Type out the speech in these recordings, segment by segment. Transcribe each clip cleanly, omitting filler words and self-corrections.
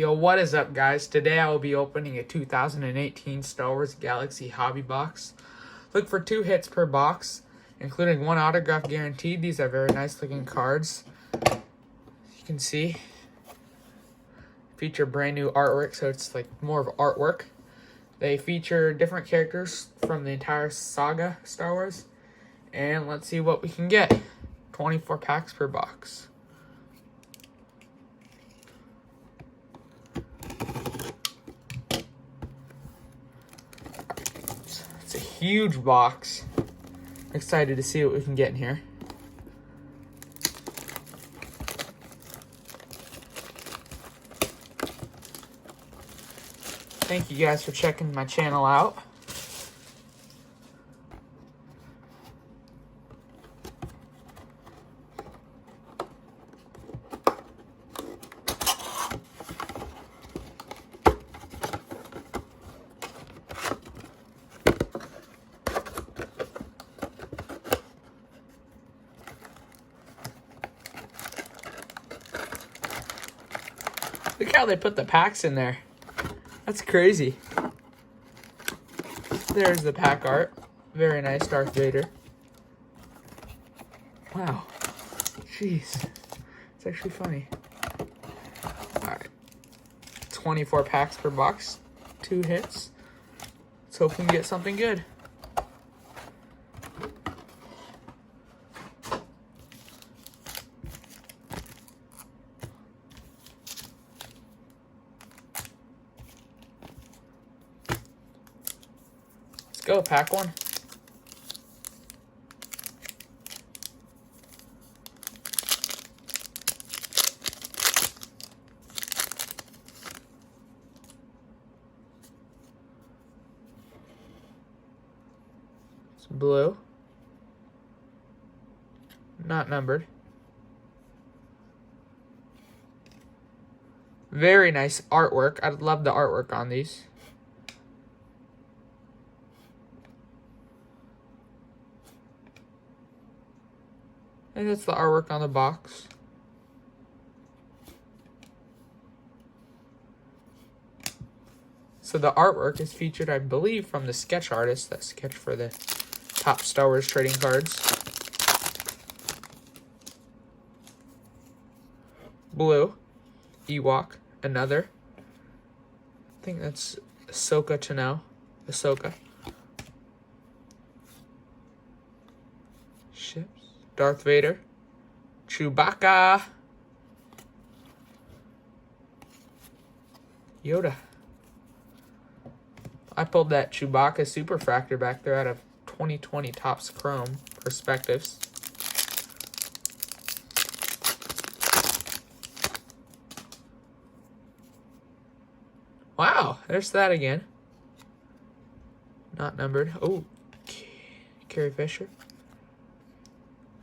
Yo, what is up, guys? Today I will be opening a 2018 Star Wars Galaxy Hobby Box. Look for 2 hits per box, including 1 autograph guaranteed. These are very nice looking cards. As you can see, feature brand new artwork, so it's like more of artwork. They feature different characters from the entire saga Star Wars. And let's see what we can get. 24 packs per box. It's a huge box. Excited to see what we can get in here. Thank you guys for checking my channel out. Look how they put the packs in there. That's crazy. There's the pack art. Very nice, Darth Vader. Wow. Jeez. It's actually funny. Alright. 24 packs per box. 2 hits. Let's hope we can get something good. Let's go, pack 1. It's blue. Not numbered. Very nice artwork. I love the artwork on these. And that's the artwork on the box. So the artwork is featured, I believe, from the sketch artist that sketched for the top Star Wars trading cards. Blue. Ewok. Another. I think that's Ahsoka Tano. Ahsoka. Ships. Darth Vader. Chewbacca. Yoda. I pulled that Chewbacca Superfractor back there out of 2020 Topps Chrome Perspectives. Wow, there's that again. Not numbered. Oh, Carrie Fisher.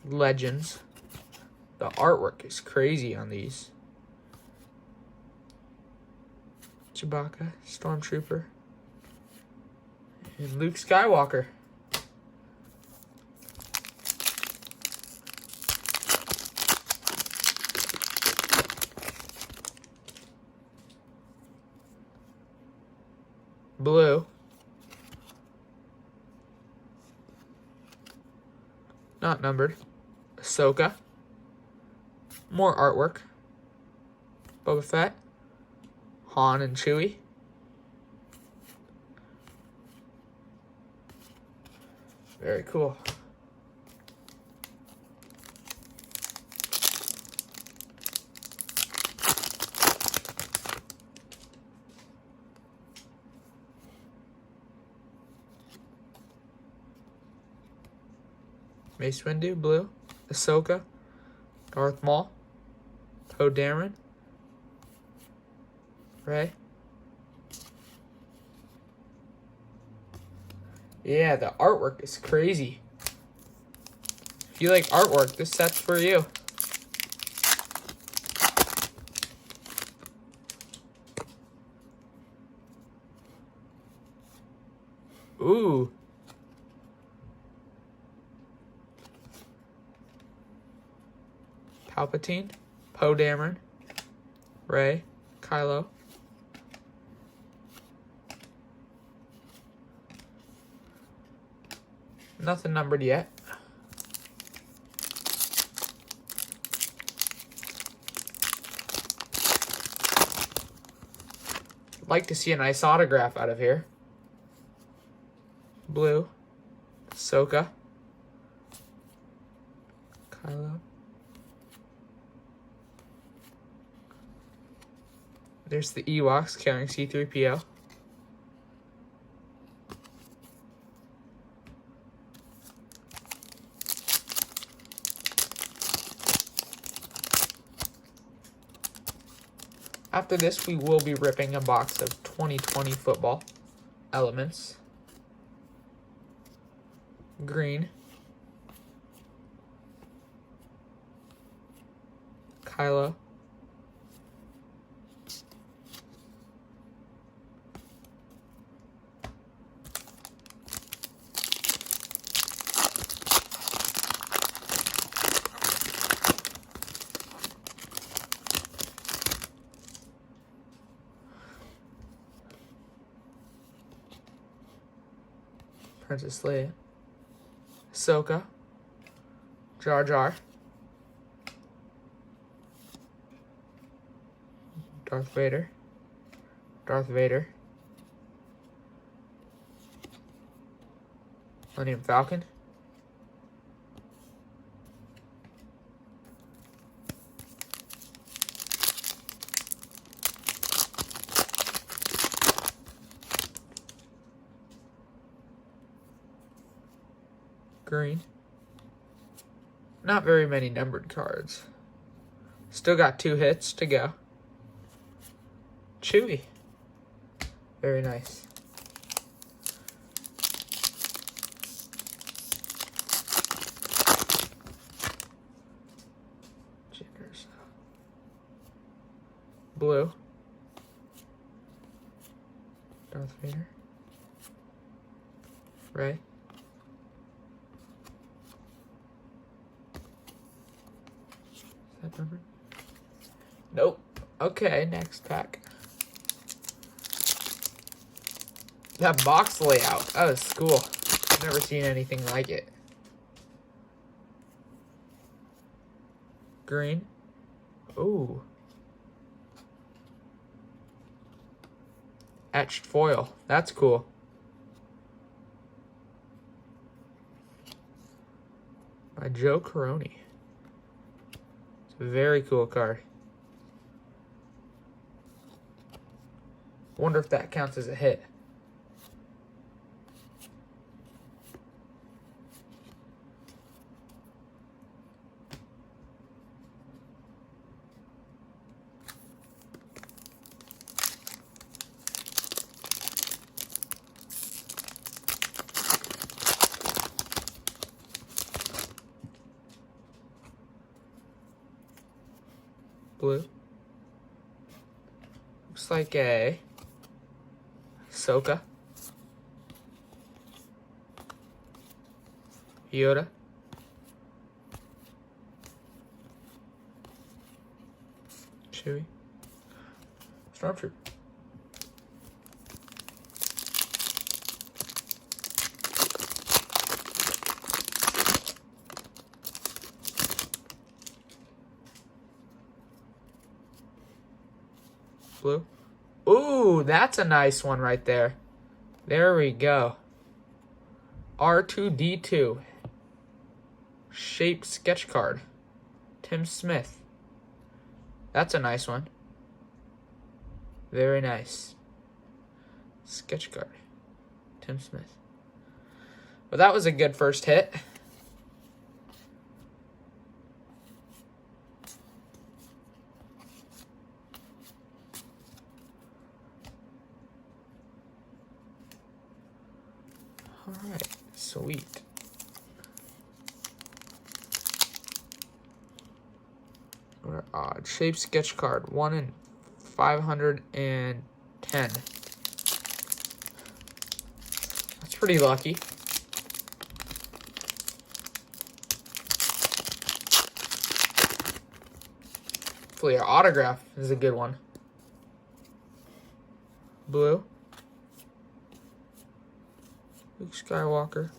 Legends. The artwork is crazy on these. Chewbacca, Stormtrooper, and Luke Skywalker. Blue. Not numbered. Ahsoka. More artwork. Boba Fett. Han and Chewie. Very cool. Mace Windu, blue. Ahsoka. Darth Maul. Poe Dameron. Rey. Yeah, the artwork is crazy. If you like artwork, this set's for you. Ooh. Palpatine, Poe Dameron, Rey, Kylo, Nothing numbered yet. Like to see a nice autograph out of here. Blue. Soka. Kylo. There's the Ewoks carrying C-3PO. After this, we will be ripping a box of 2020 football elements. Green. Kylo. Princess Leia. Ahsoka. Jar Jar. Darth Vader. Darth Vader. Millennium Falcon. Green. Not very many numbered cards. Still got 2 hits to go. Chewy. Very nice. Jitters. Blue. Darth Vader. Rey. Is that numbered? Nope. Okay, next pack. That box layout, that was cool. I've never seen anything like it. Green. Ooh. Etched foil. That's cool. By Joe Caroni. It's a very cool card. Wonder if that counts as a hit. Blue. Looks like a Ahsoka. Yoda. Chewie. Stormtrooper. Blue. Ooh, that's a nice one right there. There we go. R2-D2. Shaped sketch card. Tim Smith. That's a nice one. Very nice. Sketch card. Tim Smith. Well, that was a good first hit. Alright, sweet. What are odd? Shape sketch card. 1 in 510. That's pretty lucky. Hopefully our autograph is a good one. Blue. Luke Skywalker.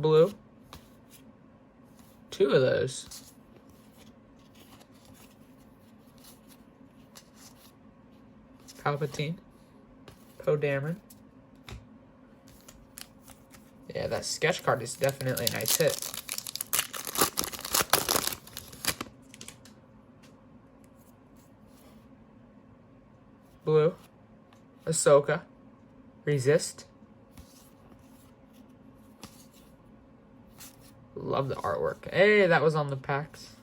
blue. 2 of those. Palpatine. Poe Dameron. Yeah, that sketch card is definitely a nice hit. Blue. Ahsoka. Resist. Love the artwork. Hey, that was on the packs.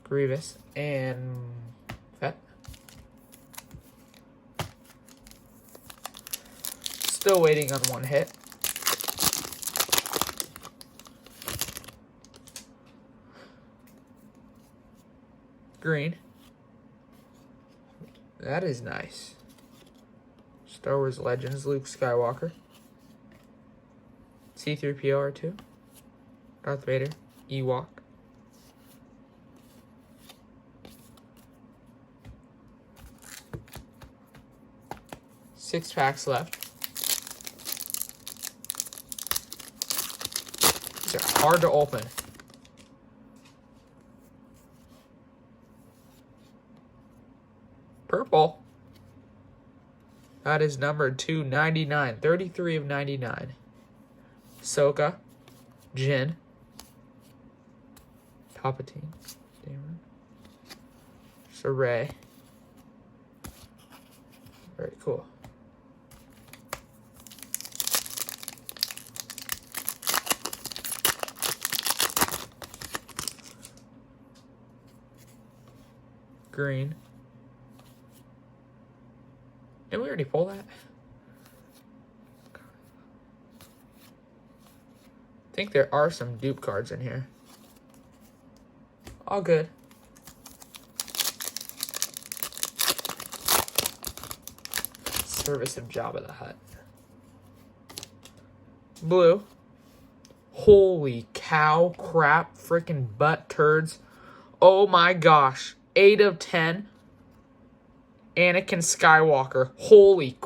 Grievous and Fett. Still waiting on 1 hit. Green. That is nice. Star Wars Legends, Luke Skywalker. C-3PO R2. Darth Vader, Ewok. Six packs left. These are hard to open. Purple. That is numbered 299. 33 of 99. Ahsoka. Jin. Palpatine. Dameron. Saray. Very cool. Green. Did we already pull that? I think there are some dupe cards in here. All good. Service of Jabba the Hutt. Blue. Holy cow, crap, freaking butt turds. Oh my gosh. 8 of 10. Anakin Skywalker. Holy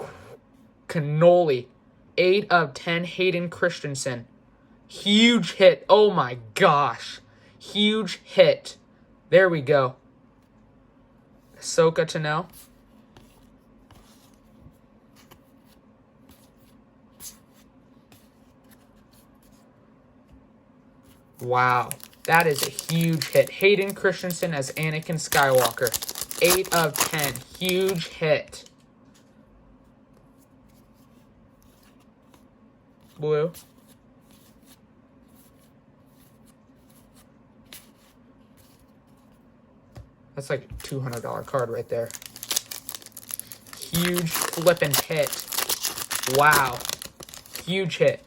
cannoli. 8 of 10. Hayden Christensen. Huge hit. Oh my gosh. Huge hit. There we go. Ahsoka Tano. Wow. That is a huge hit. Hayden Christensen as Anakin Skywalker. 8 of 10. Huge hit. Blue. That's like a $200 card right there. Huge flippin' hit. Wow. Huge hit.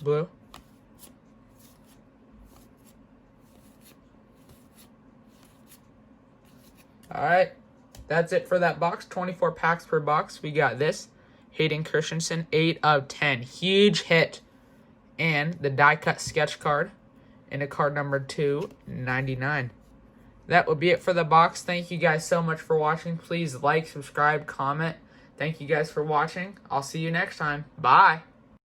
Blue. Alright, that's it for that box. 24 packs per box. We got this. Hayden Christensen, 8 of 10. Huge hit. And the die cut sketch card. And a card number 299. That would be it for the box. Thank you guys so much for watching. Please like, subscribe, comment. Thank you guys for watching. I'll see you next time. Bye.